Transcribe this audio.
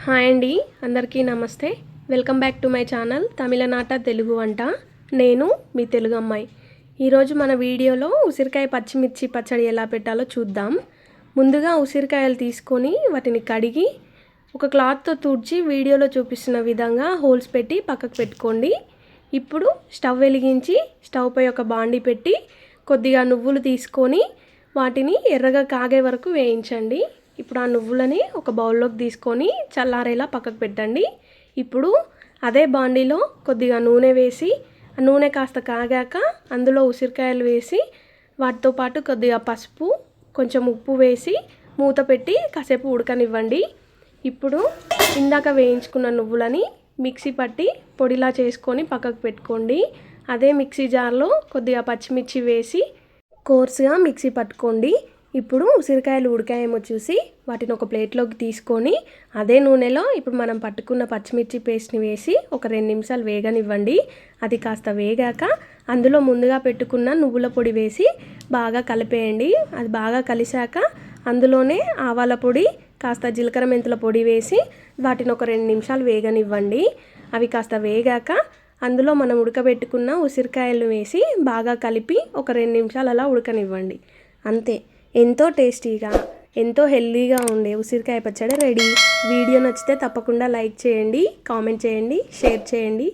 Hi అండి, అందరికీ నమస్తే. Welcome back to my channel తమిళనాట తెలుగు వంట. నేను మీ తెలుగు అమ్మాయి. ఈరోజు మన వీడియోలో ఉసిరికాయ పచ్చిమిర్చి పచ్చడి ఎలా పెట్టాలో చూద్దాం. ముందుగా ఉసిరికాయలు తీసుకొని వాటిని కడిగి ఒక క్లాత్తో తుడిచి వీడియోలో చూపిస్తున్న విధంగా హోల్స్ పెట్టి పక్కకు పెట్టుకోండి. ఇప్పుడు స్టవ్ వెలిగించి స్టవ్ పై ఒక బాండి పెట్టి కొద్దిగా నువ్వులు తీసుకొని వాటిని ఎర్రగా కాగే వరకు వేయించండి. ఇప్పుడు ఆ నువ్వులని ఒక బౌల్లోకి తీసుకొని చల్లారేలా పక్కకు పెట్టండి. ఇప్పుడు అదే బాండీలో కొద్దిగా నూనె వేసి ఆ నూనె కాస్త కాగాక అందులో ఉసిరికాయలు వేసి వాటితో పాటు కొద్దిగా పసుపు, కొంచెం ఉప్పు వేసి మూత పెట్టి కాసేపు ఉడకనివ్వండి. ఇప్పుడు ఇందాక వేయించుకున్న నువ్వులని మిక్సీ పట్టి పొడిలా చేసుకొని పక్కకు పెట్టుకోండి. అదే మిక్సీ జార్లో కొద్దిగా పచ్చిమిర్చి వేసి కోర్సుగా మిక్సీ పట్టుకోండి. ఇప్పుడు ఉసిరికాయలు ఉడికాయేమో చూసి వాటిని ఒక ప్లేట్లోకి తీసుకొని అదే నూనెలో ఇప్పుడు మనం పట్టుకున్న పచ్చిమిర్చి పేస్ట్ని వేసి ఒక 2 నిమిషాలు వేగనివ్వండి. అది కాస్త వేగాక అందులో ముందుగా పెట్టుకున్న నువ్వుల పొడి వేసి బాగా కలిపేయండి. అది బాగా కలిసాక అందులోనే ఆవాల పొడి, కాస్త జీలకర్ర మెంతుల పొడి వేసి వాటిని ఒక 2 నిమిషాలు వేగనివ్వండి. అవి కాస్త వేగాక అందులో మనం ఉడకబెట్టుకున్న ఉసిరికాయలు వేసి బాగా కలిపి ఒక 2 నిమిషాలు అలా ఉడకనివ్వండి. అంతే, ఎంతో టేస్టీగా ఎంతో హెల్తీగా ఉండే ఉసిరికాయ పచ్చడి రెడీ. వీడియో నచ్చితే తప్పకుండా లైక్ చేయండి, కామెంట్ చేయండి, షేర్ చేయండి.